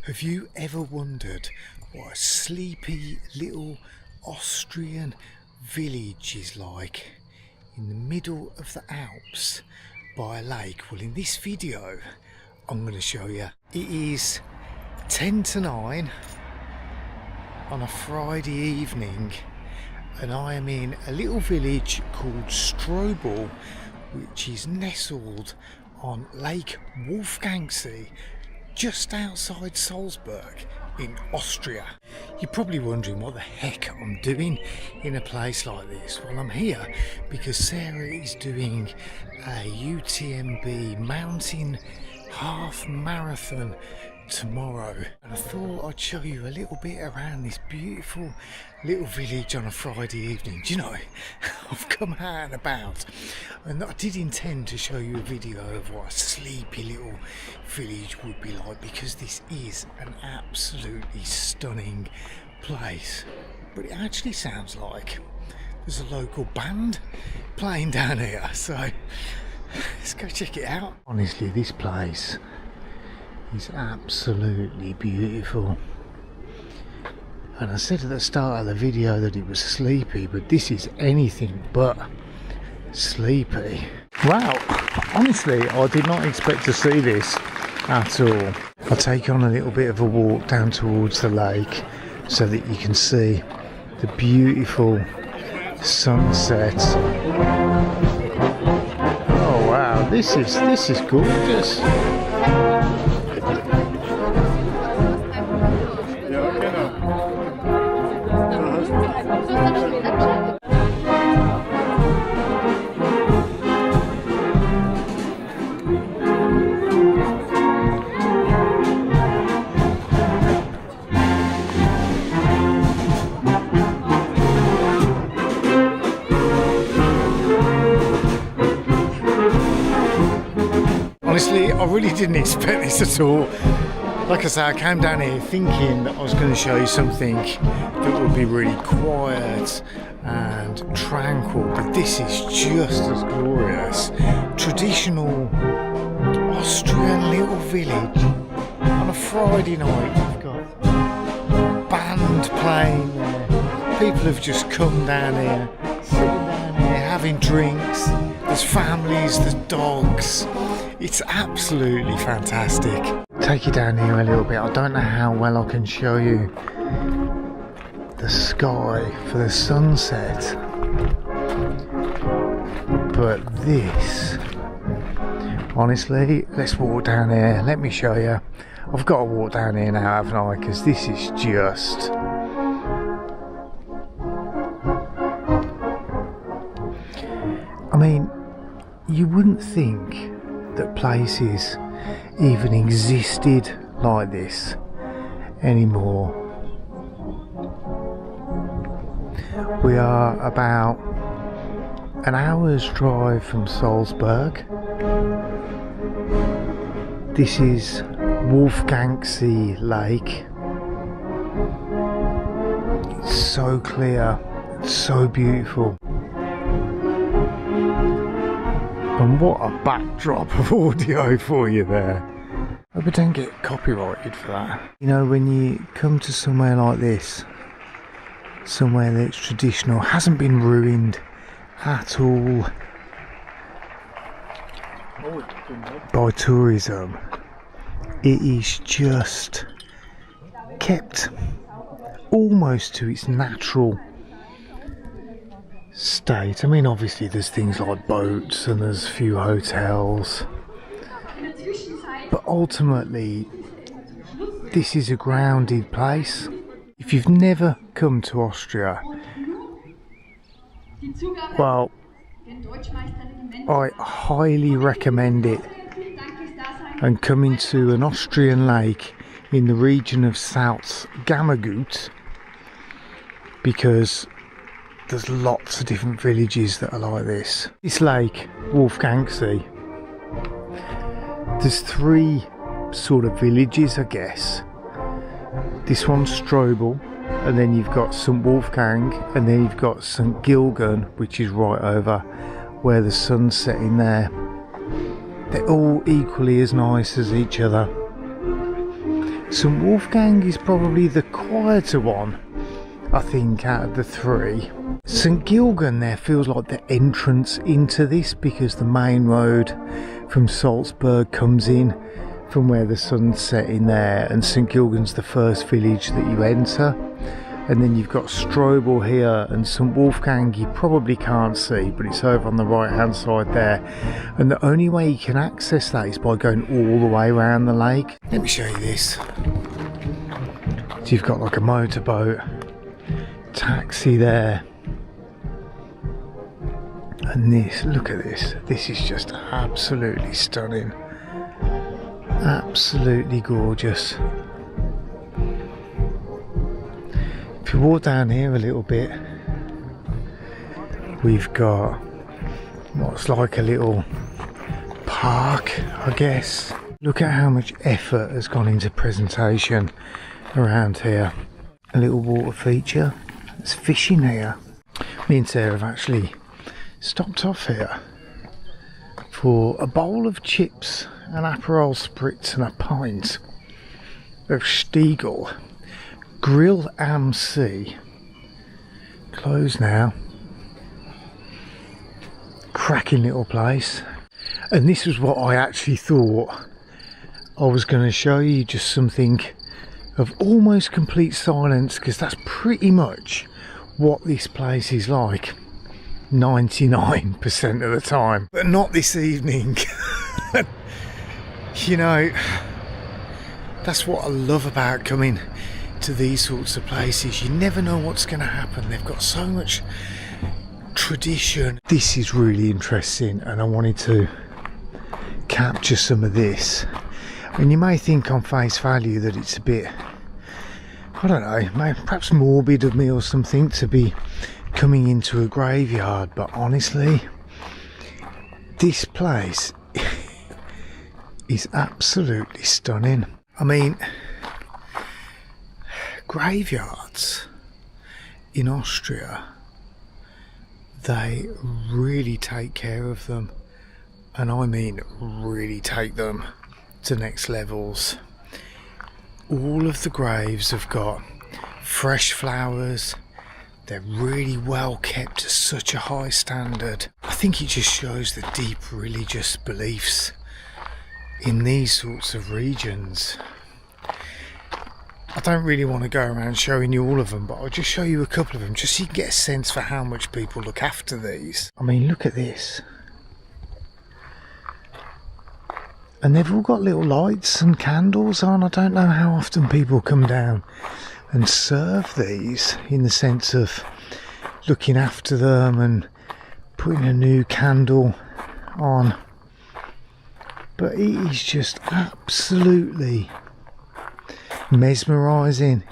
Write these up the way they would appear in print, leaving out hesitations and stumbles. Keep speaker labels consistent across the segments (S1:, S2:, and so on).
S1: Have you ever wondered what a sleepy little Austrian village is like in the middle of the Alps by a lake? Well, in this video I'm going to show you. It is 10 to 9 on a Friday evening and I am in a little village called Strobl, which is nestled on Lake Wolfgangsee, just outside Salzburg in Austria. You're probably wondering what the heck I'm doing in a place like this. Well, I'm here because Sarah is doing a UTMB mountain half marathon tomorrow, and I thought I'd show you a little bit around this beautiful little village on a Friday evening. Do you know, I've come out and about, and I did intend to show you a video of what a sleepy little village would be like, because this is an absolutely stunning place. But it actually sounds like there's a local band playing down here, so let's go check it out. Honestly, this place is absolutely beautiful, and I said at the start of the video that it was sleepy, but this is anything but sleepy. Wow, honestly I did not expect to see this at all. I'll take you on a little bit of a walk down towards the lake so that you can see the beautiful sunset. Oh wow, this is gorgeous. Honestly, I really didn't expect this at all. Like I say, I came down here thinking that I was going to show you something that would be really quiet and tranquil, but this is just as glorious. Traditional Austrian little village on a Friday night. We've got band playing there. People have just come down here, sitting down here, having drinks. There's families, there's dogs. It's absolutely fantastic. Take you down here a little bit. I don't know how well I can show you the sky for the sunset, but this, honestly, let's walk down here. Let me show you. I've got to walk down here now, haven't I? Because this is just... I mean, you wouldn't think that places even existed like this anymore. We are about an hour's drive from Salzburg. This is Wolfgangsee Lake. It's so clear, it's so beautiful. And what a backdrop of audio for you there. I hope I don't get copyrighted for that. You know, when you come to somewhere like this, somewhere that's traditional, hasn't been ruined at all by tourism, it is just kept almost to its natural state. I mean, obviously there's things like boats and there's a few hotels, but ultimately this is a grounded place. If you've never come to Austria, well, I highly recommend it, and coming to an Austrian lake in the region of Salzkammergut, because there's lots of different villages that are like this. This lake, Wolfgangsee, there's three sort of villages, I guess. This one's Strobl, and then you've got St Wolfgang, and then you've got St Gilgen, which is right over where the sun's setting there. They're all equally as nice as each other. St Wolfgang is probably the quieter one, I think, out of the three. St Gilgen there feels like the entrance into this, because the main road from Salzburg comes in from where the sun's setting there, and St Gilgen's the first village that you enter. And then you've got Strobl here, and St Wolfgang you probably can't see, but it's over on the right hand side there. And the only way you can access that is by going all the way around the lake. Let me show you this. So you've got like a motorboat, taxi there. And this, look at this. This is just absolutely stunning. Absolutely gorgeous. If you walk down here a little bit, we've got what's like a little park, I guess. Look at how much effort has gone into presentation around here. A little water feature. There's fishing here. Me and Sarah have actually stopped off here for a bowl of chips, an Aperol Spritz and a pint of Strobl. Grill am Sea. Closed now. Cracking little place. And this was what I actually thought I was going to show you, just something of almost complete silence, because that's pretty much what this place is like 99% of the time. But not this evening. You know, that's what I love about coming to these sorts of places. You never know what's going to happen. They've got so much tradition. This is really interesting, and I wanted to capture some of this. And you may think on face value that it's a bit, I don't know, maybe perhaps morbid of me or something to be coming into a graveyard, but honestly, this place is absolutely stunning. I mean, graveyards in Austria, they really take care of them, and I mean really take them to next levels. All of the graves have got fresh flowers. They're really well kept to such a high standard. I think it just shows the deep religious beliefs in these sorts of regions. I don't really want to go around showing you all of them, but I'll just show you a couple of them just so you can get a sense for how much people look after these. I mean, look at this. And they've all got little lights and candles on. I don't know how often people come down and serve these, in the sense of looking after them and putting a new candle on. But it is just absolutely mesmerising.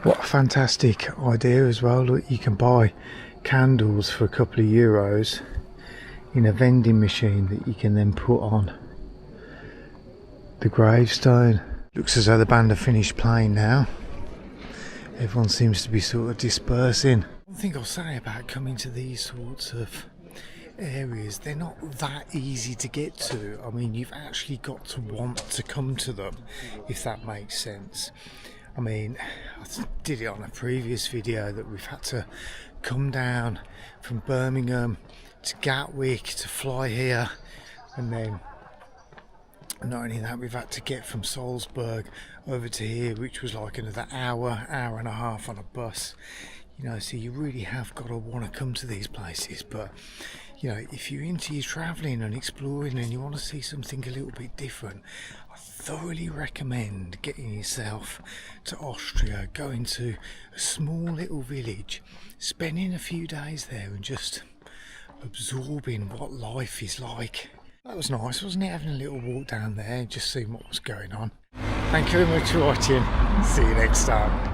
S1: What a fantastic idea as well. Look, you can buy candles for a couple of euros in a vending machine that you can then put on the gravestone. Looks as though the band have finished playing now. Everyone seems to be sort of dispersing. One thing I'll say about coming to these sorts of areas, they're not that easy to get to. I mean, you've actually got to want to come to them, if that makes sense. I mean, I did it on a previous video that we've had to come down from Birmingham to Gatwick to fly here, and then not only that, we've had to get from Salzburg over to here, which was like another hour and a half on a bus. You know, so you really have got to want to come to these places. But you know, if you're into your travelling and exploring and you want to see something a little bit different, I thoroughly recommend getting yourself to Austria, going to a small little village, spending a few days there and just absorbing what life is like. That was nice, wasn't it, having a little walk down there and just seeing what was going on. Thank you very much for watching. See you next time.